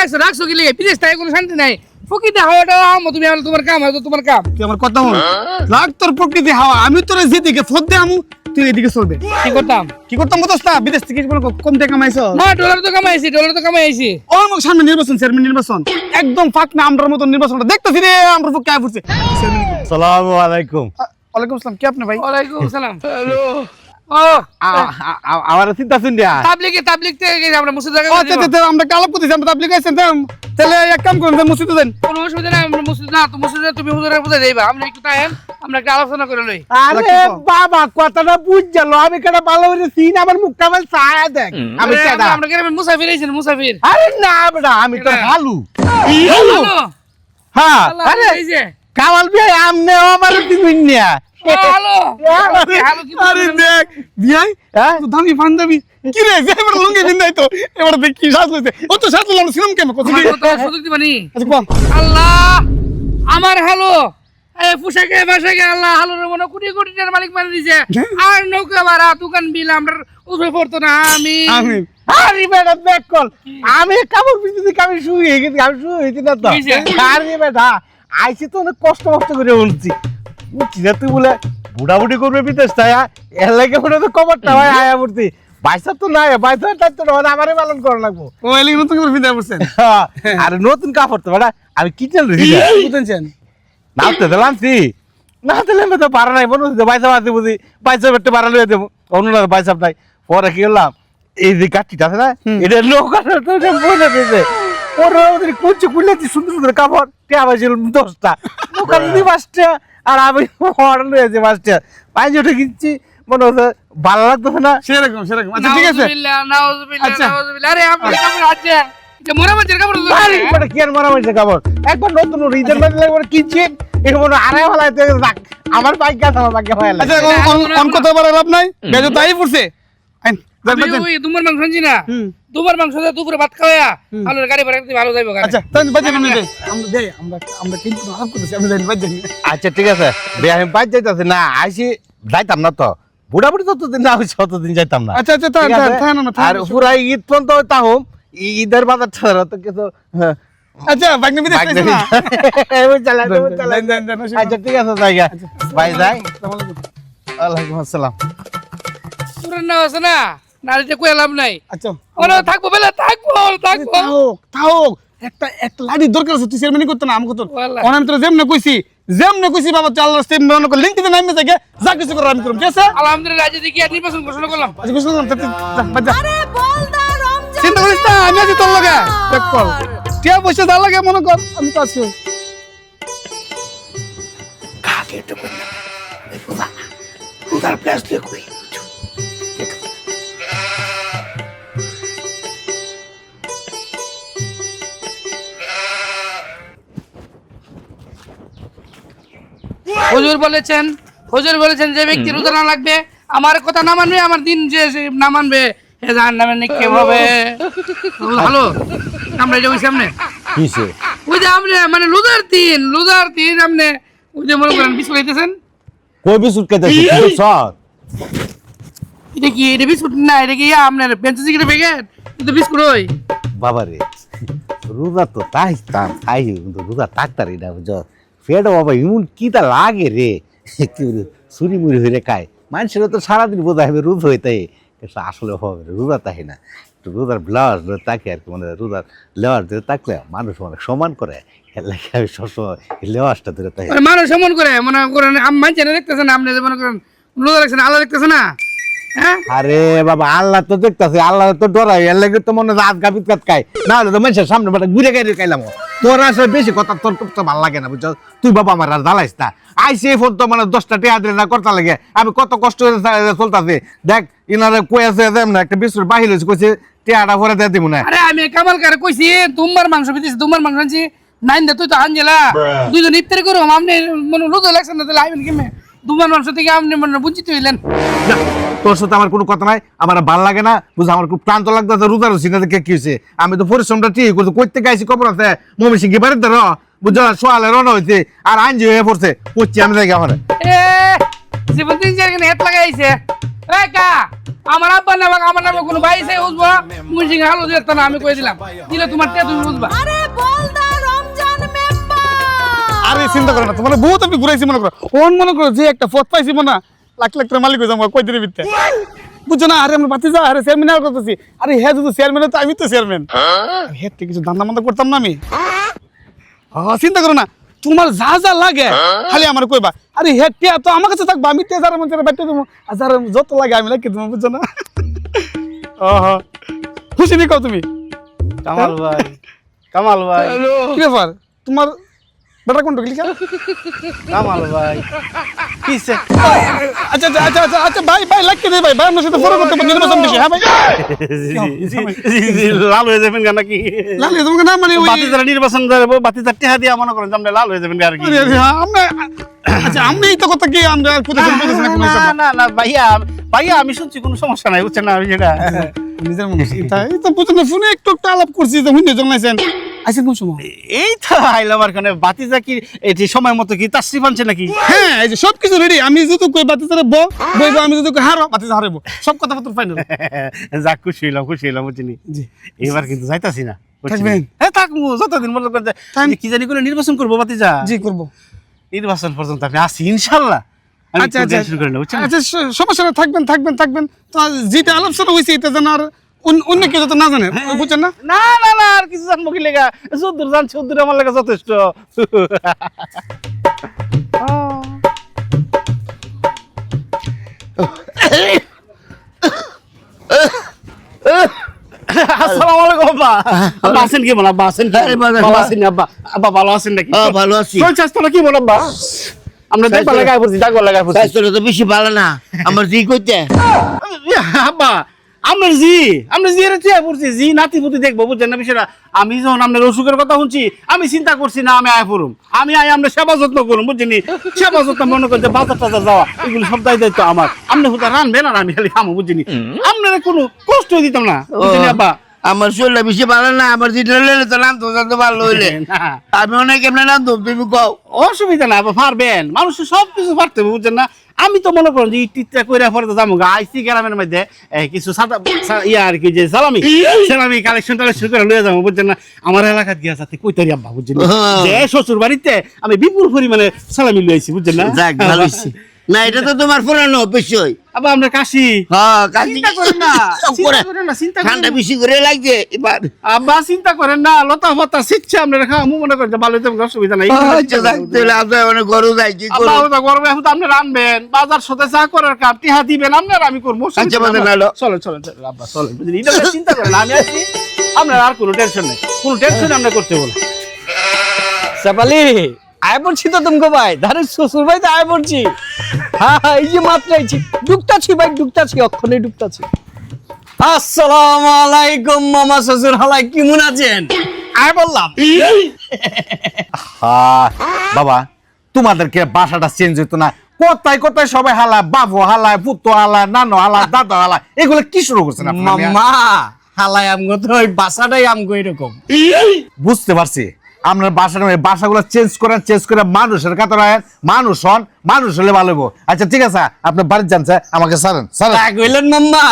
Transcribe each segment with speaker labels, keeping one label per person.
Speaker 1: রাখছো রাখছো কি লাগে বিদেশ থেকে কোনো শান্তি নাই প্রকৃতি হাওয়াটা আমো তুমি তোমার কাম হয়তো তোমার কাম
Speaker 2: তুই আমার কথা হল লাগ তোর প্রকৃতি হাওয়া আমি তোর যেদিকে ফোদ দে আমু তুই এদিকে চলবে কি করতাম বুঝছ না বিদেশ থেকে কোনো কম টাকা কামাইছো
Speaker 1: না ডলার তো কামাইছি
Speaker 2: অলমোস্ট সামনে নির্বাচন চেয়ারম্যান নির্বাচন একদম ফাঁক না আমরার মতো নির্বাচনটা দেখতেছি রে আমরা পক্ষে আয় পড়ছে
Speaker 3: আসসালামু আলাইকুম।
Speaker 2: ওয়ালাইকুম আসসালাম কি আপনি ভাই
Speaker 1: ওয়ালাইকুম সালাম ও
Speaker 3: আমার চিন্তা শুনিয়া
Speaker 1: তাবলিগ থেকে আমরা মসজিদে
Speaker 2: ও আচ্ছা আমরা কালাপ করতেছি আমরা তাবলিগ আইছেন তাহলে এক কাম করুন মসজিদে যান
Speaker 1: কোনো অসুবিধা নাই আমরা মসজিদ না তো মসজিদে তুমি হুজুরের বুঝাই যাইবা আমরা একটু তাইন আমরা একটা আলোচনা করে লই
Speaker 3: আরে বাবা কথাটা বুঝ গেল আমি কেন ভালো করে সিন আমার মুখটা বল ছায়া দেখ আমি কেডা
Speaker 1: আমরা গ্রামে মুসাফির আইছেন মুসাফির
Speaker 3: আরে না বেটা আমি তো হালু
Speaker 1: হ্যালো
Speaker 3: হ্যাঁ
Speaker 1: আরে এই যে
Speaker 3: কামাল ভাই আমনে আমার দিন না
Speaker 1: হ্যালো হ্যালো কি
Speaker 2: আরে দেখ বিয়াই
Speaker 3: হ্যাঁ
Speaker 2: তো দামি পাঞ্জাবি কি রে যে এবার লুঙ্গি দিন তো এবার দেখ কি সাজ হইছে ও তো সাজ লাম সিনেমা কেমন কথা কি
Speaker 1: সুযোগ দিবানি
Speaker 2: আচ্ছা কোন
Speaker 1: আল্লাহ আমার হ্যালো এই পোশাকে ভাষাকে আল্লাহ হালুর মনে কোটি কোটি টাকার মালিক বানিয়ে দিয়েছে আর নৌকা ভাড়া দোকান বিল আমরা উঠে পড়তো না আমি
Speaker 3: আরে বেটা ব্যাক কল আমি কাপড় পিছনে আমি শুয়ে গেছি আমি শুয়ে না তো আরে বেটা আইছি তো অনেক কষ্ট করে উঠছি উঠছি না তুই বলে বুড়াবুড়ি করবে বিদেশ তাই এর লাগে মনে তো কবরটা ভাই আয়া পড়ছি বাইসা তো নাই বাইসা তো আমারে পালন করা লাগবো
Speaker 2: ও এলি নতুন করে ফিদা পড়ছেন
Speaker 3: আরে নতুন কাপড় তো বেটা আমি কিচেন রই
Speaker 2: বুঝছেন
Speaker 3: নাতে দিলামছি না দিলে আমি তো পারা নাই মনে হচ্ছে বাইসা আছে বুঝি বাইসা বেটে পারা লইয়া দেবো অন্য বাইসাপ নাই পরে কি করলাম এই যে গাছটিটা আছে না এটা নৌকাটা তো বলে দিয়েছে ওরা ওদের কুচি খুলেছি সুন্দর সুন্দর কাপড় টিয়া পাইছিল 10টা নৌকা যদি 5টা আর আমি অর্ডার লইয়াছি 5টা পাইছি ওটা কিনছি মনে হচ্ছে ভালো লাগতেছে না
Speaker 2: সেরকম আচ্ছা ঠিক আছে
Speaker 1: নাউজুবিল্লাহ
Speaker 2: আচ্ছা।
Speaker 1: নাউজুবিল্লাহ আরে আপনি কাপড় আছে এটা মোরা মাঝের কাপড়
Speaker 3: আরে বড় কি আর মারা হইছে কাপড় একবার নতুন রিজন বাজলে একবার কিনছি এটা মনে আড়াই হলাইতে যাক আমার বাইক গাছ আমার বাইক হয়ে
Speaker 2: আচ্ছা অন কত বার লাভ নাই বেজো তাই পড়ছে আইন যান
Speaker 1: ওই দুমার মাংস আনছি না দুমার মাংস দিয়ে দুপুরে ভাত খাওয়া আলোর গাড়ি ভাড়া দিতে ভালো যাইবো
Speaker 2: আচ্ছা তাই বাজে নিয়ে দে আমরা কিন্তু আরাম করতেছি আমরা যাই বাজে
Speaker 3: আচ্ছা ঠিক আছে আমি বাইক যাইতাছি না আইসি যাইতাম না তো বুড়াবুড়ি ততদিন না হইছে ততদিন যাইতাম না
Speaker 2: আচ্ছা তাই না
Speaker 3: আর পুরা ঈদ পর্যন্ত তাহম ঈদের বাজার ছাড়া তো কিছু
Speaker 2: আচ্ছা বাইক নিয়ে
Speaker 3: বাইক
Speaker 2: দিতে না
Speaker 3: আচ্ছা ঠিক আছে জায়গা বাই যাই ওয়ালাইকুম আসসালাম
Speaker 1: পুরান না আছে না নারীতে কই লাভ নাই
Speaker 2: আচ্ছা
Speaker 1: ওরা থাকবো বেলা থাকবো
Speaker 2: তাও একটা লাড়ি দরকার আছে তুই সেরমনি করতে না আমাকে তো
Speaker 1: ওয়াল্লাহ।
Speaker 2: অনাম তোর যেমনে কইছি বাবা তুই আল্লাহর রাস্তায় মনে কর লিংক দিতে নামে যাকে যা কিছু করব আমি করব ঠিক আছে
Speaker 1: আলহামদুলিল্লাহ আজ দেখি আর নির্বাচন ঘোষণা করলাম
Speaker 2: আচ্ছা কিছু করলাম বাজা
Speaker 4: আরে বলদা রমজান
Speaker 2: চিন্তা করিস না আমি আছি তোর লগে দেখ কল টিয়া পয়সা দা লাগে মনে কর আমি তো আছি
Speaker 3: কাকে তো বল রুদার প্লেস দিয়ে কই
Speaker 1: হুজুর বলেছেন যে ব্যক্তি রোজা না লাগবে আমার কথা না মানবে আমার দিন যে না মানবে হে জাহান্নামে নিক্ষেপ হবে ভালো আমরা এটা ওই সামনে
Speaker 3: কিসে
Speaker 1: ওই যে আপনি মানে রোজার দিন আপনি ওই যে মনে করেন বিস্কুট খাইতেছেন
Speaker 3: কই বিস্কুট খাইতেছিস সর
Speaker 1: এটা কি এটা বিস্কুট না এটা কি আপনার পেন্সিল সিগারেট প্যাকেট এটা বিস্কুট ওই
Speaker 3: বাবারে রোজা তো তাই কিন্তু রোজা তাড়াতাড়ি না বুঝ পেট বাবা এমন কিটা লাগে রে কি চুরি মুড়ি হয়ে খায় মানুষের তো সারাদিন বোঝা হবে রোজ হয়ে তাই আসলে হবে রোজা তাই না একটু রোজার ব্লাউজ তাকে আর কি মানে রোজার লেওয়ার ধরে তাকলে মানুষ অনেক সম্মান করে এর লাগে আমি সবসময় লেওয়াজটা ধরে তাই
Speaker 1: মানে মানুষ এমন করে মনে করেন মানুষ দেখতেছেন আপনি যে মনে করেন রোজা রাখছেন আল্লাহ দেখতেছে না হ্যাঁ
Speaker 3: আরে বাবা আল্লাহ তো দেখতেছে আল্লাহ তো ডরাই এর লাগে তো মনে হয় আজগা বিৎকাত খায় না হলে তো মানুষের সামনে বাটা ঘুরে গাড়ি খাইলাম তোর আসলে বেশি কথা তোর তো ভালো লাগে না বুঝছো তুই বাবা আমার আর জ্বালাইস না আইসে ফোন তো মানে 10টা টিয়া দিলে না করতে লাগে আমি কত কষ্ট চলতেছে দেখ ইনারে কই আছে না একটা বিস্কুট বাহির হয়েছে কইছে টিয়াটা ভরে দিয়ে দিব না
Speaker 1: আরে আমি কামাল কারে কইছি তোমার মাংস বিদিস তোমার মাংস আনছি নাইন দে তুই তো আনজেলা দুইজন ইফতারি করো আপনি মনে রোজা লাগছেন না তাহলে আইবেন কেমনে তোমার মাংস থেকে আপনি মনে বঞ্চিত হইলেন
Speaker 3: তোর সাথে আমার কোনো কথা নাই আমার ভাল লাগে না বুঝ আমার খুব ক্লান্ত লাগতেছে রোজা রসি না দেখে কি হয়েছে আমি তো পরিশ্রমটা ঠিক করছি করতে গাইছি খবর আছে মমি সিংহে বাড়িতে র বুঝছো সোয়ালে রওনা হয়েছে আর আইনজি হয়ে পড়ছে করছি আমি জায়গা আমার
Speaker 1: এ জীবন দিন যার হেত লাগাইছে এই কা আমার আব্বা না আমার নামে কোনো ভাই সে বুঝবো মুন্সি হালো দিতে না আমি কই দিলাম দিলে তোমার তে তুমি বুঝবা
Speaker 4: আরে বলদা রমজান মেম্বার
Speaker 2: আরে চিন্তা করো না, তোমার বহুত আমি ঘুরাইছি মনে করো, ওন মনে করো যে একটা পথ পাইছি মনে লাখ লাখ টাকা মালিক হয়ে যাবো কই দিনের ভিতরে, বুঝছো না? আরে আমরা বাতিজা, আরে চেয়ারম্যান আর করতেছি, আরে হ্যাঁ যদি চেয়ারম্যান তো আমি তো চেয়ারম্যান, হ্যাঁ কিছু ধান্দা মান্দা করতাম না আমি। চিন্তা করো না, তোমার যা যা লাগে খালি আমার কইবা, আরে হ্যাঁ টিয়া তো আমার কাছে থাকবা, আমি টিয়া যারা মন চাই বাইতে দেবো, আর যারা যত লাগে আমি লাগিয়ে দেবো, বুঝছো না? খুশি নি কও তুমি?
Speaker 3: কামাল ভাই, কামাল ভাই,
Speaker 2: কি ব্যাপার তোমার বেটা কোনটা লিখা?
Speaker 3: কামাল ভাই, কিসে?
Speaker 2: আচ্ছা আচ্ছা আচ্ছা আচ্ছা আচ্ছা ভাই ভাই লাগিয়ে দে ভাই, ভাই আপনার সাথে ফটো করতে নির্বাচন দিছি, হ্যাঁ ভাই
Speaker 3: লাল হয়ে যাবেন কেন কি?
Speaker 2: লাল তোমাকে না মানে ওই
Speaker 3: বাতিজারা নির্বাচন করবো, বাতিজার টেহা দিয়া মনে করেন যে আমরা লাল হয়ে যাবেন আর কি।
Speaker 2: আরে, আরে, হ্যাঁ, আমরা আচ্ছা আমি এই তো কথা কি আমরা কোথায় বলতেছি না কোনো
Speaker 3: না
Speaker 2: হিসাব
Speaker 3: না না ভাইয়া, ভাইয়া আমি শুনছি কোনো সমস্যা নাই, বুঝছেন না? আমি যেটা
Speaker 2: নিজের মনে এই তো বুঝছেন না, ফোনে একটু একটু আলাপ করছি তো হুইন্ডে জন্মাইছেন আইছেন কোন সময়?
Speaker 3: এই তো আইলাম আর কানে। বাতিজা কি এটি সময় মতো কি তাশরিফ আনছে নাকি?
Speaker 2: হ্যাঁ এই যে সবকিছু রেডি, আমি যদি কই বাতি তারে বইবো, আমি যদি কই হারো বাতি হারাইবো, সব কথা পত্র ফাইনাল।
Speaker 3: যাক খুশি হইলাম বুঝছিনি।
Speaker 2: জি
Speaker 3: এবার কিন্তু যাইতাছি না, বুঝছিনি?
Speaker 2: থাকবেন?
Speaker 3: হ্যাঁ থাকবো, যতদিন মনে করেন যে কি জানি করে নির্বাচন করবো বাতিজা।
Speaker 2: জি করব।
Speaker 3: নির্বাচন পর্যন্ত আপনি আসি ইনশাল্লাহ।
Speaker 2: আচ্ছা আচ্ছা আচ্ছা সমস্যা না, থাকবেন থাকবেন থাকবেন, তো যেটা আলোচনা হয়েছে এটা যেন আর অন্য কেউ যাতে না জানে, বুঝছেন না?
Speaker 3: না না না আর কিছু জানবো কি লেগা, যদ্দূর জানছি ওদ্দূর আমার লেগে যথেষ্ট। আসসালামু আলাইকুম আব্বা। আব্বা আছেন কি বল? আব্বা আছেন কি? ভালো আছেন আব্বা? আব্বা ভালো আছেন নাকি?
Speaker 5: ভালো আছি।
Speaker 3: শরীর স্বাস্থ্য কি বল আব্বা? আমরা দেখবার লাগাই পড়ছি, দেখবার লাগাই পড়ছি।
Speaker 5: স্বাস্থ্যটা তো বেশি ভালো না, আমার জি করতে।
Speaker 3: আব্বা আমরা জি এর চেয়ে পড়ছি, জি নাতি পুতি দেখবো, বুঝছেন না বিষয়টা? আমি যখন আপনার অসুখের কথা শুনছি আমি চিন্তা করছি না আমি আয় পড়ুম, আমি আয় আমরা সেবা যত্ন করুম, বুঝছেন? সেবা যত্ন মনে করছে বাজার টাজার যাওয়া এগুলো সব দায়িত্ব আমার। আপনি কোথাও রানবেন আর আমি খালি খামো, বুঝছেন? আপনারা কোনো কষ্ট দিতাম না, বুঝছেন আব্বা?
Speaker 5: আমার শরীরটা বেশি ভালো না, আমার যেটা লেলে তো নাম তো জানতে ভালো হইলে
Speaker 3: না,
Speaker 5: আমি অনেক এমনি নাম তো তুমি কও।
Speaker 3: অসুবিধা না, আবার পারবেন, মানুষ সব কিছু পারতে হবে, বুঝছেন না? আমি তো মনে করেন যে ইটিটা কইরা পরে তো যাবো আইসি গ্রামের মধ্যে কিছু সাদা ইয়া আর কি যে সালামি কালেকশন টালেকশন করে লয়ে যাবো, বুঝছেন না? আমার এলাকাত গিয়া যাতে কইতারি আব্বা, বুঝছেন? যে শ্বশুর বাড়িতে আমি বিপুল পরিমাণে সালামি লয়ে আইছি, বুঝছেন না?
Speaker 5: যাক ভালো হইছে। না এটা তো তোমার পুরানো অবশ্যই।
Speaker 3: আব্বা আমরা কাশি
Speaker 5: হ্যাঁ কাজী
Speaker 3: চিন্তা করেন না, চিন্তা করেন না, চিন্তা করেন
Speaker 5: ঠান্ডা
Speaker 3: না।
Speaker 5: বেশি করে লাগছে এবার।
Speaker 3: আব্বা চিন্তা করেন না, লতা ফতা শিখছে আমরা খাওয়া মনে করতে ভালো হইতে অসুবিধা নাই।
Speaker 5: আচ্ছা থাকতে হলে আপনার অনেক গরু যায় কি করবো।
Speaker 3: আল্লাহ ওটা গরমে এখন তো আপনি রানবেন, বাজার সাথে চা করার কাপ টিহা দিবেন আপনার, আমি করবো।
Speaker 5: আচ্ছা, বাদে নাহলে।
Speaker 3: চলেন আব্বা চলেন, বুঝলি? এটা নিয়ে চিন্তা করেন, আমি আছি, আপনার আর কোনো টেনশন নেই, কোনো টেনশন আমরা করতে বলো।
Speaker 6: সাপালি আয় পড়ছি তো তুমকো ভাই, ধারে শ্বশুর ভাই তো আয় পড়ছি। হ্যাঁ এই যে মাত্র আইছি, ডুবতাছি ভাই ডুবতাছি, অক্ষণে ডুবতাছি। আসসালামু আলাইকুম মামা শ্বশুর হালাই, কেমন আছেন? আয় বললাম।
Speaker 3: বাবা তোমাদেরকে বাসাটা চেঞ্জ হইতো না? কোথায় কোথায় সবাই হালায়, বাবু হালায়, পুত্র হালায়, নানু হালায়, দাদা হালায়, এগুলো কি শুরু করছেন আপনারা?
Speaker 6: মামা হালাই আমগো তো ওই বাসাটাই আমগো এরকম।
Speaker 3: বুঝতে পারছি আপনার বাসাগুলো চেঞ্জ করে মানুষের কাতরে মানুষ হন, মানুষ হলে ভালো হইবো। আচ্ছা ঠিক আছে, আপনার বাড়ির জানছে আমাকে সারেন
Speaker 6: তা কইলেন মাম্মা।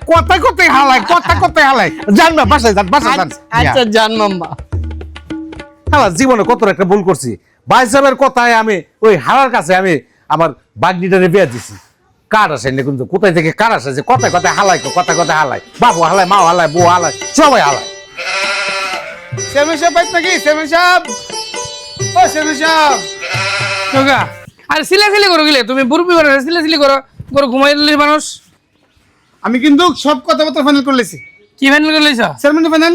Speaker 3: কোথায় কোথায় হালায় জানবে, বাসায় যান
Speaker 6: আচ্ছা জান মাম্মা।
Speaker 3: হ্যাঁ জীবনে কত একটা ভুল করছি। ভাই সাহেবের কথায় আমি ওই হালার কাছে আমি আমার বাগনিটারে বিয়ে দিছি। কার আসে না কিন্তু কোথায় থেকে কার আসে যে কথায় হালাই, কথায় হালাই, বাবু হালায়, মা হালায়, বউ হালায়, সবাই হালায়।
Speaker 2: চেয়ারম্যান সাহেব বাইত নাকি? চেয়ারম্যান সাহেব, ও চেয়ারম্যান সাহেব,
Speaker 1: তোগা আর সিলাসিলি করো গেলে তুমি বুরবি করো, সিলাসিলি করো করো, ঘুমাই দিলি মানুষ।
Speaker 2: আমি কিন্তু সব কথাবার্তা ফাইনাল করে লেছি।
Speaker 1: কি ফাইনাল করে লইছ?
Speaker 2: Chairman final.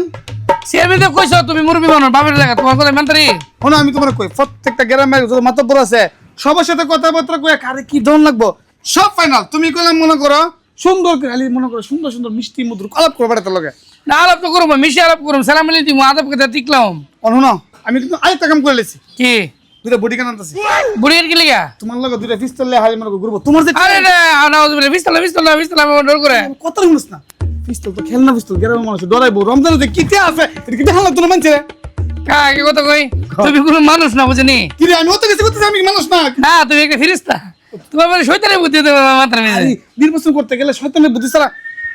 Speaker 1: চেয়ারম্যান তো কইছো তুমি মুরবি মানুষ, বাপের লাগা তোমার কথা মানতারি।
Speaker 2: শোনো আমি তোমার কই, প্রত্যেকটা গ্রামে যত মাতব্বর আছে সবার সাথে কথাবার্তা কই, কারে কি ধন লাগবো সব ফাইনাল। তুমি কইলাম মনে করো সুন্দর করে খালি মনে করো সুন্দর সুন্দর মিষ্টি মধুর আলাপ করো বেড়াতে লগে।
Speaker 1: না আলাপ তো করবো, মিশে আলাপ করবো, সালাম আলি দিমু, আদব কথা টিকলাম।
Speaker 2: শোনো আমি কিন্তু আরেকটা কাম করে লেছি,
Speaker 1: কি
Speaker 2: দুইটা বডি কান আনতেছি
Speaker 1: বুড়ির কি লিগা?
Speaker 2: তোমার লগে দুইটা পিস্তল লে হালি মনে করো ঘুরবো। তোমার যে
Speaker 1: আরে রে আনাউজ বিল্লাহ, বিসমিল্লাহ আমি ডর করে।
Speaker 2: কত শুনিস না, পিস্তল তো খেলনা পিস্তল, গ্রামের মানুষ ডরাইবো। রমজানে যে কিতে আছে এটা কি দেখাল তোর মানছে?
Speaker 1: কাকে কথা কই? তুমি কোনো মানুষ না বুঝনি?
Speaker 2: কি রে আমি অত কিছু করতেছি, আমি কি মানুষ না?
Speaker 1: না তুমি একটা ফিরিস্তা। তোমার মানে শয়তানের বুদ্ধি মাত্রা মেয়ে
Speaker 2: আরে, নির্বাচন করতে গেলে শয়তানের বুদ্ধি ছাড়া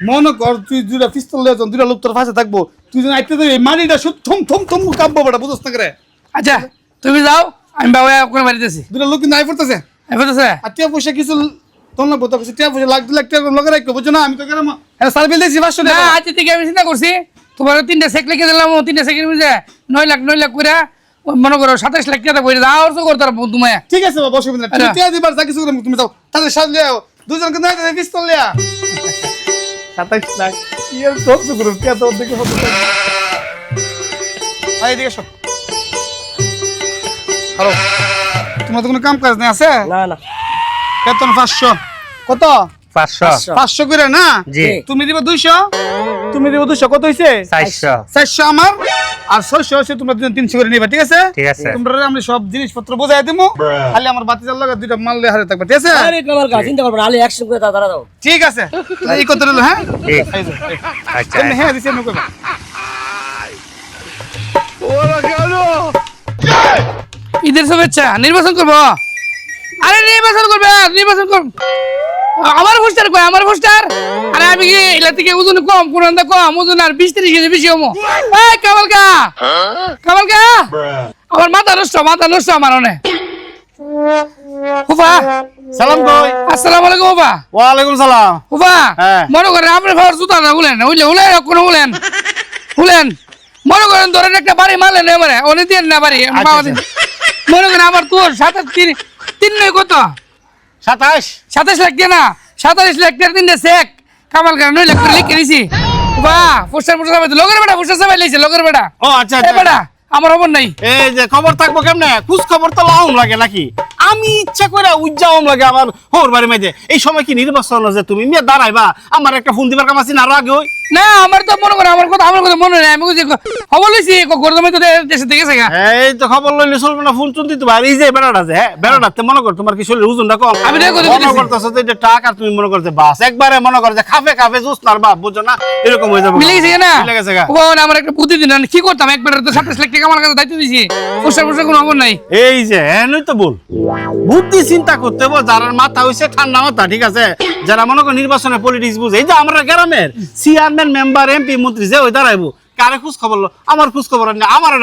Speaker 2: মনে কর তুই দুইটা পিস্তল লয়ে যান, দুইটা লোক তোর পাশে থাকবো, তুই যেন আইতে দেবে মানিটা শুধু থম থম থম কাঁপবো বেটা, বুঝছ না করে?
Speaker 1: আচ্ছা তুমি যাও আমি বাবা করে বাড়িতেছি
Speaker 2: দুইটা লোক কিন্তু আই পড়তেছে,
Speaker 1: বুঝতেছে
Speaker 2: আর টিয়া পয়সা কিছু তোর না বোতা টিয়া পয়সা লাখ 2 লাখ টাকা লগে রাখবো, বুঝছো না? আমি তো গেলাম হ্যাঁ সার্ভিস দিয়েছি 500
Speaker 1: না
Speaker 2: টাকা।
Speaker 1: আজকে থেকে আমি চিন্তা করছি তোমার 3টা চেক লিখে দিলাম 3টা চেকের মধ্যে 9 লাখ করে মনে করো 27 লাখ টাকা করে দাও তো করতে পারবো তুমি
Speaker 2: ঠিক আছে বাবা, অসুবিধা নেই, তুমি টিয়া দিবার যা কিছু করে তুমি যাও, তাহলে সাজ লিয়ে আও, দুজনকে না পিস্তল লিয়া 27 লাখ কি আর সহ্য করব, কে তো দেখে মতো ভাই এদিকে সব। হ্যালো, তোমার তো কোনো কাম কাজ নেই আছে?
Speaker 6: না না
Speaker 2: বেতন 500 কত?
Speaker 3: 500
Speaker 2: 500 করে না?
Speaker 3: জি।
Speaker 2: তুমি দিবা 200, তুমি দিবা 200, কত হইছে?
Speaker 3: 400
Speaker 2: 400 আমার আর 600 হচ্ছে, তোমরা 300 করে নিবা, ঠিক আছে?
Speaker 3: ঠিক আছে।
Speaker 2: তোমরা আমি সব জিনিসপত্র বোঝাই দিমু, খালি আমার বাতিজার লগে দুইটা মাল লয়ে হারে থাকবে, ঠিক আছে?
Speaker 6: আরে কামাল কা চিন্তা করবে না, আলি অ্যাকশন করে দাঁড়া দাও।
Speaker 2: ঠিক আছে, এই কথা রইলো, হ্যাঁ?
Speaker 3: ঠিক
Speaker 2: এই যে, এই।
Speaker 3: আচ্ছা
Speaker 2: এমনি হ্যাঁ দিছি, এমনি কইবা।
Speaker 1: ঈদের শুভেচ্ছা। নির্বাচন করবো? আরে নির্বাচন করবে, নির্বাচন করব। আমার পোস্টার কই, আমার পোস্টার? আরে আমি কি এলা থেকে ওজন কম, কোনটা কম, ওজন আর 20-30 কেজি বেশি হমো। এই কামালকা, কামালকা, আমার মাথা নষ্ট আমার অনেক। ফুফা,
Speaker 2: সালাম কই।
Speaker 1: আসসালামু আলাইকুম ফুফা।
Speaker 2: ওয়ালাইকুম সালাম।
Speaker 1: ফুফা,
Speaker 2: হ্যাঁ।
Speaker 1: মনে করেন আপনি ভাবার জুতা না উলেন, উলেন। মনে করেন ধরেন একটা বাড়ি মারলেন এবারে, অনেক দিন না বাড়ি, বাবা দিন। মনে করেন আমার তোর 3 নয় কত? 27 লাখ দিয়ে না, 27 লাখ টাকার 3টা চেক কামাল করে 9 লাখ করে লিখে দিছি। বাহ, পোস্টার লগের বেটা, পোস্টার সবাই লাইছে লগের বেটা।
Speaker 2: ও আচ্ছা
Speaker 1: এ বেটা আমার খবর নাই।
Speaker 2: এই যে খবর থাকবো কেমনে, খুশ খবর তো লাউম লাগে নাকি? আমি ইচ্ছা করে উজ্জাওম লাগে আমার হোর বাড়ি মাঝে। এই সময় কি নির্বাচন যে তুমি মিয়া দাঁড়াইবা, আমার একটা ফোন দিবার কাম আছে না, আরো আগে ওই
Speaker 1: না আমার তো মনে করে আমার কথা মনে নাই। আমি কইছি খবর লইছি গরদমে তো দেশে থেকে গেছে।
Speaker 2: এই তো খবর লইলে চলবে না, ফোন চুন দিতে পারি। এই যে বেড়াটা যে বেড়াটাতে মনে কর তোমার কি শরীরের ওজনটা কম,
Speaker 1: আমি দেখো
Speaker 2: মনে করতেছো যে এটা টাকা, তুমি মনে করতে বাস একবারে মনে কর যে খাফে জুস নার বাপ, বুঝছো না? এরকম হয়ে যাবে।
Speaker 1: মিলে গেছে না?
Speaker 2: মিলে গেছে গা।
Speaker 1: ও না, আমার একটা বুদ্ধি দিন, আমি কি করতাম? একবার তো 27 লাখ টাকা আমার কাছে দায়িত্ব দিছি, পোস্টার কোনো খবর নাই।
Speaker 2: এই যে এনই তো বল, বুদ্ধি চিন্তা করতে বল, যার মাথা হইছে ঠান্ডা মাথা, ঠিক আছে? যারা মনে কর নির্বাচনে পলিটিক্স বুঝে, এই যে আমরা গ্রামের চেয়ারম্যান, মেম্বার, এমপি, মন্ত্রী যে ওই দাঁড়াইবো, কারে খোঁজ খবর লো, আমার খোঁজ খবর নেই, আমারে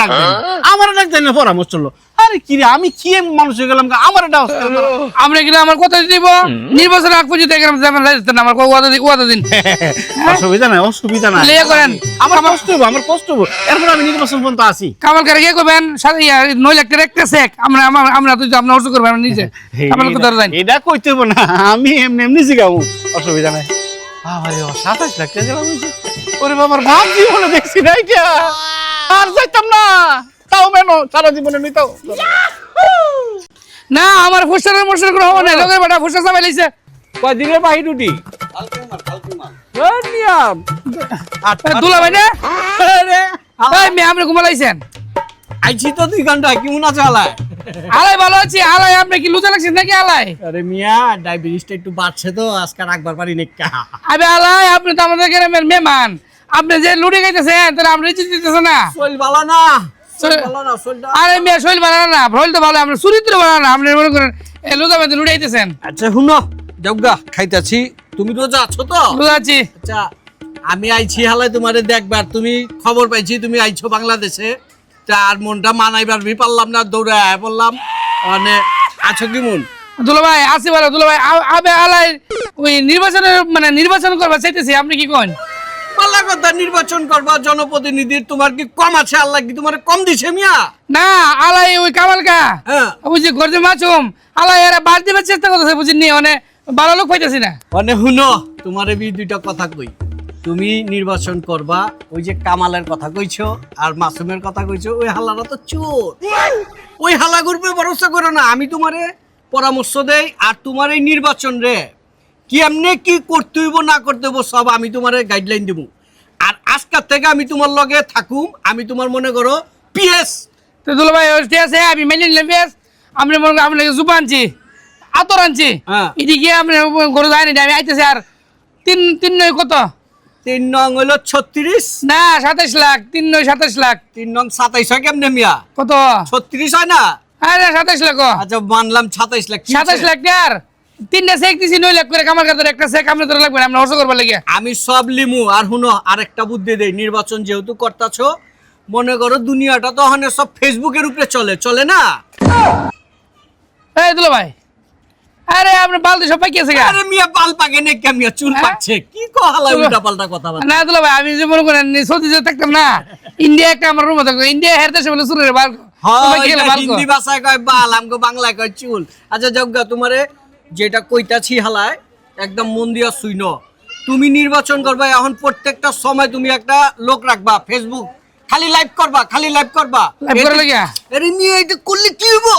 Speaker 2: ডাক দেন পরামর্শ চললো। আরে কি রে, আমি কি মানুষ হয়ে গেলাম, আমার এটা
Speaker 1: আমরা কিনা আমার কথা দিব নির্বাচন আগ পর্যন্ত আমার ওয়াদা দিন।
Speaker 2: অসুবিধা নাই
Speaker 1: লে করেন
Speaker 2: আমার কষ্ট হবো এরপর আমি নির্বাচন পর্যন্ত আসি।
Speaker 1: কামাল করে গিয়ে করবেন 9 লাখ টাকার একটা চেক আমরা তুই আপনার অর্থ করবেন নিজে কামাল কথা জানি।
Speaker 2: এটা কইতে হবো না, আমি এমনি শিখাবো, অসুবিধা নাই। বাবারে 27 লাখ টাকা দিলাম হইছে। ওরে বাবার ভাব জীবনে দেখছি না এটা, আর যাইতাম না, তাও মেন সারা জীবনে নিতাও
Speaker 1: না। আমার ফুসটারের মোস্টার কোনো হবে না, লোকের বেটা ফুসটা চাপাই লাইছে।
Speaker 6: কয় দিনের বাহি ডুটি
Speaker 1: দুলা ভাই না এই মেয়ে আপনি ঘুমালাইছেন?
Speaker 6: আইছি তো 2 ঘন্টা, কেমন আছে আলাই?
Speaker 1: আলাই ভালো আছি। আলাই আপনি কি লুচা লাগছেন নাকি? আলাই
Speaker 6: আরে মিয়া ডায়াবেটিসটা একটু বাড়ছে তো, আজকে রাখবার পারি না।
Speaker 1: আবে আলাই, আপনি তো আমাদের গ্রামের মেহমান, আপনি যে লুড়ে গাইতেছেন তাহলে আপনি রিচিত দিতেছে না।
Speaker 6: শরীর ভালো না, শরীর ভালো না, শরীরটা।
Speaker 1: আরে মেয়ে শৈল বানানো না, ভ্রল তো ভালো, আপনার চরিত্র বানানো না। আপনি মনে করেন লুচা বেঁধে লুড়ে আইতেছেন।
Speaker 6: আচ্ছা শুনো, যাওগা খাইতাছি, তুমি রোজা আছো তো?
Speaker 1: লুচা আছি।
Speaker 6: আচ্ছা আমি আইছি হালাই তোমারে দেখবার, তুমি খবর পাইছি তুমি আইছো বাংলাদেশে, তার মনটা মানাইবার পারলাম না, দৌড়ে বললাম মানে আছো কেমন?
Speaker 1: দুলা ভাই আসি ভালো। দুলা ভাই আবে আলাই ওই নির্বাচন করবা চাইতেছি, আপনি কি কন?
Speaker 6: পাল্লা কথা, নির্বাচন করবা জনপ্রতিনিধির তোমার কি কম আছে? আল্লাহ কি তোমার কম দিছে মিয়া?
Speaker 1: না আলাই ওই কামালকা
Speaker 6: হ্যাঁ
Speaker 1: ওই যে গর্জে মাছুম আলাই এরা বাদ দিবার চেষ্টা করতেছে, বুঝিনি? মানে ভালো লোক পাইতেছি না।
Speaker 6: মানে শুনো, তোমার এই 2টা কথা কই, তুমি নির্বাচন করবা, ওই যে কামালের কথা কইছো আর মাসুমের কথা কইছো, ওই হালারা তো চোর, ওই হালা গ্রুপে ভরসা করো না। আমি তোমারে পরামর্শ দেই, আর তোমার এই নির্বাচন রে কি এমনি কি করতে হইব না করতে হইব সব আমি তোমারে গাইডলাইন দেবো। আর আজকাল থেকে আমি তোমার লগে থাকুম, আমি তোমার মনে করো পিএস।
Speaker 1: তো দুলা ভাই ঠিক আছে, আমি মেনে নিলাম বেশ। আপনি মনে করেন আপনাকে জুপা আনছি, আতর আনছি,
Speaker 6: হ্যাঁ।
Speaker 1: এদিকে আপনি গরু যায়নি, আমি আইতেছি। আর 3 নয় কত?
Speaker 6: 3 নং হইলো 36
Speaker 1: না 27 লাখ। 3 নয় 27 লাখ।
Speaker 6: 3 নং 27 হয় কেমনে মিয়া?
Speaker 1: কত?
Speaker 6: 36 হয় না?
Speaker 1: আরে 27 লাখ।
Speaker 6: আচ্ছা মানলাম 27 লাখ।
Speaker 1: 27 লাখ টাকার তিনটা চেক দিছি 9 লাখ করে কামার কাছে একটা চেক আমরা ধরে লাগবে না, আমরা হর্ষ করবার লাগে।
Speaker 6: আমি সব লিমু। আর হুনো আরেকটা বুদ্ধি দেই, নির্বাচন যেহেতু করতাছো, মনে করো দুনিয়াটা তো ওখানে সব ফেসবুকের উপরে চলে না?
Speaker 1: এই দুলা ভাই, আরে আপনি বালতি সব পাকিয়েছে গা।
Speaker 6: আরে মিয়া পাল পাকে নে কে মিয়া চুল পাকছে, কি কহালা উল্টা পাল্টা কথা বলে।
Speaker 1: না দুলা ভাই, আমি যে মনে করেন সৌদি যে থাকতাম না, ইন্ডিয়া একটা আমার রুমে থাকতো, ইন্ডিয়া হের দেশে বলে সুরের বাল।
Speaker 6: হ্যাঁ, হিন্দি ভাষায় কয় বাল, আমগো বাংলায় কয় চুল। আচ্ছা যজ্ঞা, তোমারে যেটা কইতাছি হালায় একদম মন দিয়া শুইনো। তুমি নির্বাচন করবা, এখন প্রত্যেকটা সময় তুমি একটা লোক রাখবা ফেসবুক, খালি লাইভ করবা, খালি লাইভ করবা।
Speaker 1: লাইভ করে লাগে
Speaker 6: আরে মিয়া এটা করলে কি হইবো?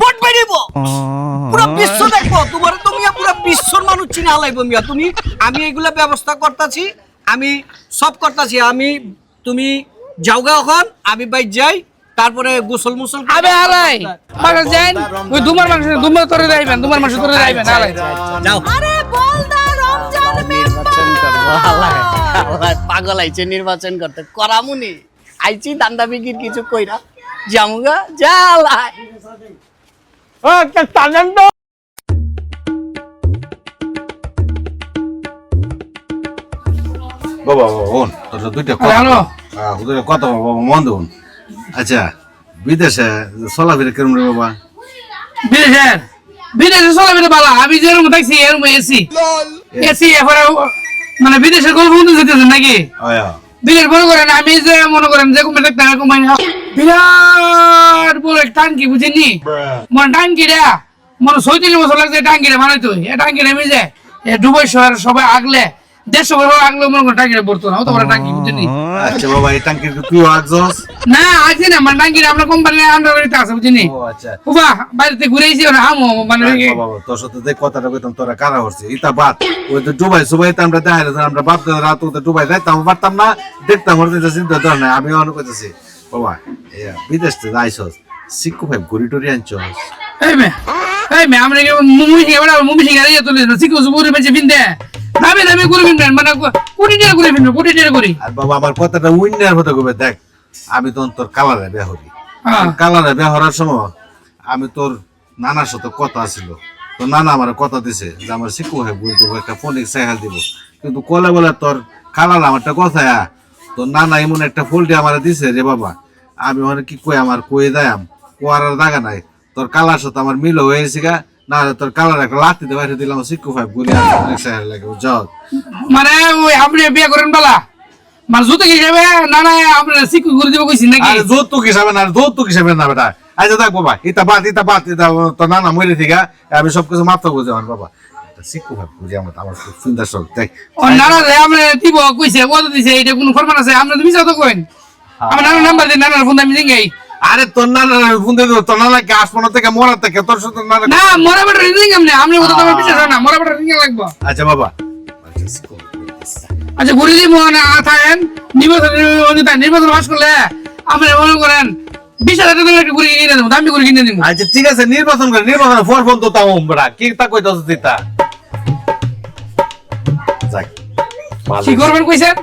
Speaker 6: ভোট বেরিব, পুরো বিশ্ব দেখবো তোমার। তুমি পুরো বিশ্বর মানুষ চিনা হালাইবো মিয়া তুমি। আমি এগুলা ব্যবস্থা করতাছি, আমি সব করতাছি। তুমি যাওগা এখন, আমি বাইক যাই, তারপরে গোসল মুসল করে-
Speaker 1: আবে হালাই বাগান যাইন, ওই দুমার তরে যাইবেন, দুমার মাসে তরে যাইবেন হালাই।
Speaker 6: যাও।
Speaker 4: আরে বলদা রমজান
Speaker 6: নির্বাচন
Speaker 4: মেম্বার
Speaker 6: করবো হালাই, হালাই পাগল আইছে নির্বাচন করতে। করামুনি আইছি দান্দা বিক্রির কিছু কইরা জামুগা জালাই।
Speaker 3: ও একটা টানেন তো। বাবা বোন তোর দুইটা
Speaker 1: হ্যালো
Speaker 3: কথা বাবা মন দেন। আচ্ছা বিদেশে চলাফেরা কেমন রে বাবা?
Speaker 1: বিদেশে চলাফেরা বালা, আমি যে রুমে থাকছি এর রুমে এসি এরপরে মানে বিদেশের কোনো বন্ধু যেতেছেন নাকি? বিদেশ মনে করেন আমি যে মনে করেন যে কোম্পানি থাকতাম এরকম বিরাট বড় টাঙ্কি, বুঝেননি? মনে টাঙ্কিটা মনে 36 বছর লাগছে টাঙ্কিটা বানাইতো। এই টাঙ্কিটা আমি যে দুবাই শহর সবাই আগলে 150 বছর আগলে মনে করেন টাঙ্কিটা পড়তো না, অত বড় টাঙ্কি, বুঝেননি?
Speaker 3: আচ্ছা বাবা এই টাঙ্কির তুই আগছস?
Speaker 1: না আছি না, মানে টাঙ্কিটা আমরা কোম্পানির আন্ডারে আছে, বুঝেননি?
Speaker 3: ও আচ্ছা
Speaker 1: বাবা বাড়িতে ঘুরে এসেছি না আমো মানে
Speaker 3: বাবা তোর সাথে যে কথাটা কইতাম তোরা কারা হচ্ছে ইতা বাদ। ওই তো দুবাই সুবাইতে আমরা দেখাই আমরা বাপ দাদা রাত ওদের দুবাই যাইতাম পারতাম না, দেখতাম হতে চিন্তা ধর না। আমি অনেক কইতেছি বাবা বিদেশ থেকে আইসস সিক্কু ভাই ঘুরি টুরি আনছস?
Speaker 1: এই মে আমরা মুভি শিখে ইয়ে তুলে শিখে ঘুরে বেঁচে ফিনতে দামে দামে ঘুরে ফিনবেন, মানে কোটি টাকা ঘুরে ফিনবে, কোটি টাকা করি।
Speaker 3: আর বাবা আমার কথাটা উইন্নার হতে কবে দেখ, আমি তখন তোর কালারে বিয়া হরি। কালারে বিয়া হওয়ার সময় আমি তোর নানার সাথে কথা ছিল, তো নানা আমার কথা দিছে যে আমার শিখু ভাই ঘুরে দেবো, একটা ফোনিক সাইকেল দিব। কিন্তু কলে বলে তোর কালার আমারটা কথা তোর নানা এমন একটা ফুলটি আমার দিছে রে বাবা, আমি মানে কি কই আমার কয়ে দেয় কোয়ার দাগা নাই। তোর কালার সাথে আমার মিল হয়েছে গা, না তোর কালার একটা লাতি দিয়ে বাইরে দিলাম শিখু ভাই ঘুরে সাইকেল লাগে যাও।
Speaker 1: মানে ওই আপনি বিয়ে করেন বলা মানে জুতো হিসাবে না না আপনার শিখু ঘুরে দিব কইছি নাকি?
Speaker 3: আরে যৌতুক হিসাবে না, যৌতুক হিসাবে না বেটা। আচ্ছা দেখ বাবা ইতা বাদ তোর নানা মরে থেকে আমি সবকিছু মাত্র বুঝে আমার বাবা শিখু ভাই বুঝে আমার খুব সুন্দর শখ দেখ।
Speaker 1: ও নানা রে আপনি দিব কইছে কত দিছে এটা কোন ফরমান আছে? আপনি তুমি যাও তো কইন, আমি নানার নাম্বার দিন, নানার ফোন আমি দিই।
Speaker 3: আরে তোর নানা ফোন দিয়ে তোর নানাকে আসপনা থেকে মরা থেকে তোর সাথে নানা
Speaker 1: না মরা বেটা রিং আমনে আপনি কথা তোমার বিশ্বাস হয় না, মরা বেটা রিং লাগবে।
Speaker 3: আচ্ছা বাবা
Speaker 1: আচ্ছা ঘুরে দিব না থাকেন নির্বাচন পাস করলে আপনি মনে করেন 20,000 টাকা একটা ঘুরে কিনে দেবো, দামি করে কিনে দেবো।
Speaker 3: আচ্ছা ঠিক আছে নির্বাচন করে নির্বাচন ফর ফোন তো তাও বেটা কি তা কইতাছ দিতা যাক
Speaker 1: কি করবেন কইছেন?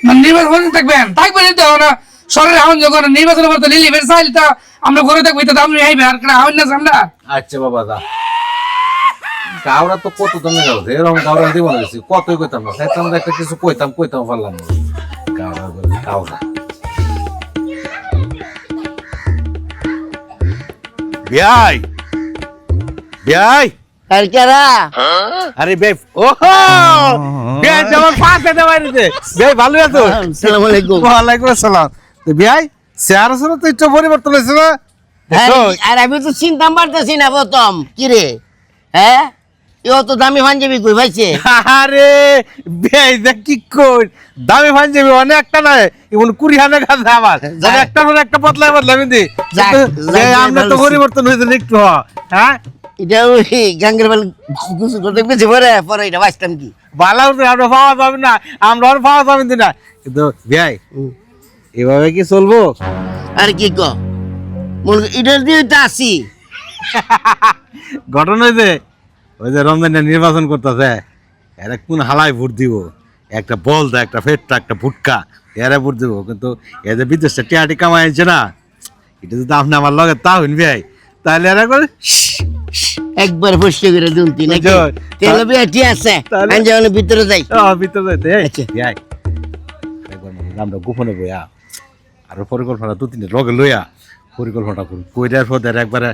Speaker 1: মানে নির্বাচন থাকবেন থাকবেন তো না সরকার এখন যখন নির্বাচন করতে লিলিবেন চাইল তো আমরা ঘরে থাকবো, তো আপনি আইবেন আর কেন আইন না আমরা।
Speaker 3: আচ্ছা বাবা দা গাওরা তো কত দামে গাও এরকম গাওরা দিব না কতই কইতাম না চাইতাম একটা কিছু কইতাম পারলাম না গাওরা বিয়াই বিয়াই
Speaker 5: আর কেরা
Speaker 3: আরে বে ও বিয়াই আমার পাশে দেওয়াই দিতে বিয়াই ভালো আছো?
Speaker 5: আসসালামু আলাইকুম।
Speaker 3: ওয়ালাইকুম আসসালাম। তো বিয়াই চেহারা আসলে তো একটু পরিবর্তন হয়েছে না দেখো?
Speaker 5: আর আমি তো চিনতাম পারতেছি না প্রথম কি রে, হ্যাঁ ও তো দামি পাঞ্জাবি কই ভাইছে।
Speaker 3: আরে বিয়াই দেখ কি কই দামি পাঞ্জাবি অনেকটা না এমন 20,000 কাছে আমার একটা করে একটা বদলাই আমি দি আমরা তো পরিবর্তন হয়েছে একটু হ্যাঁ
Speaker 5: এটা ওই গাঙ্গের বেল গুছু করতে গেছে পরে এটা বাঁচতাম কি
Speaker 3: ভালো আমরা পাওয়া যাবে না, আমরা আর পাওয়া যাবে না। কিন্তু বিয়াই এভাবে কি চলবো?
Speaker 5: আর কি ক এটা দিয়ে তো আসি
Speaker 3: ঘটনা হয়েছে ওই যে রমজান নির্বাচন করতেছে এরা কোন হালায় ভোট দিব, একটা বলদা একটা ফেটটা একটা ভুটকা এরা ভোট দিব। কিন্তু এদের বিদেশটা টিয়াটি কামাই আনছে না, এটা যদি আপনি আমার লগে তা হইন ভাই তাহলে এরা করে
Speaker 5: একবার বসে করে দুনতি নাকি
Speaker 3: বুঝছো?
Speaker 5: তেল বিয়াটি আছে
Speaker 3: তাহলে-
Speaker 5: আমি যেমন ভিতরে যাই
Speaker 3: ভিতরে যাইতে
Speaker 5: আচ্ছা।
Speaker 3: একবার আমরা গোপনে বইয়া আর পরিকল্পনা 2-3 লগে লইয়া পরিকল্পনা করি কইরার পর একবারে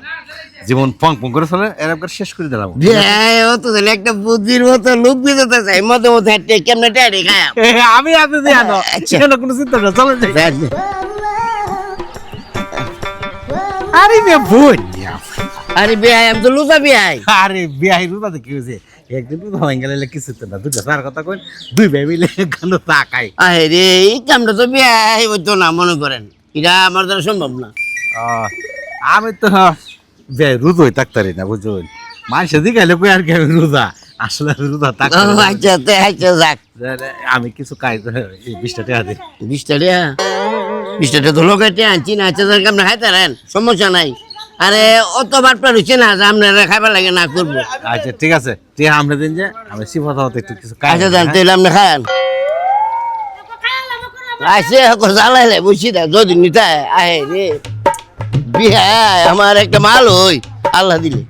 Speaker 3: জীবন পং পং করে চলে এর একবার শেষ করে দিলাম
Speaker 5: বিয়াই ও তো তাহলে একটা বুদ্ধির মতো লোক দিতে চাই মধ্যে মধ্যে হাঁটে কেমনে টাড়ি খায়
Speaker 3: আমি আছি যে আনো
Speaker 5: আচ্ছা।
Speaker 3: কেন কোনো চিন্তা না চলে যাই আরে বে বোন
Speaker 5: আরে বিয়াই আমি তো লুচা বিয়াই
Speaker 3: আরে বিয়াই রুদাতে কি হয়েছে একদিন রুদা হয়ে গেলে কিছু তো না দুটা চার কথা কই দুই ভাই মিলে গান তাকাই
Speaker 5: আরে রে এই কামটা তো বিয়াই হইতো না মনে করেন এটা আমার দ্বারা সম্ভব না
Speaker 3: আমি তো বিয়াই রুদোই থাকতারি না বুঝুন মানুষের দিকে এলে কই আর কি আমি রুদা আসলে আমি রুদা
Speaker 5: ও,
Speaker 3: থাকতারি না।
Speaker 5: আচ্ছা তে আচ্ছা যাক
Speaker 3: আমি কিছু কাজ 20 টাকা দিই
Speaker 5: 20 টাকা তো লোকাইতে আনছি না আচ্ছা যাক আপনি খাইতে পারেন সমস্যা নাই আরে অত বাটপার হচ্ছে না যে আপনারা খাইবার লাগে না করবো
Speaker 3: আচ্ছা ঠিক আছে ঠিক আমরা দিন যে আমি সিফাত হতে একটু কিছু কাজ
Speaker 5: আচ্ছা জানতে হইলে আপনি খান আইসে জ্বালাইলে বুঝছি না যদি নিতে আয় রে বিয়া আমার একটা মাল হই আল্লাহ দিলে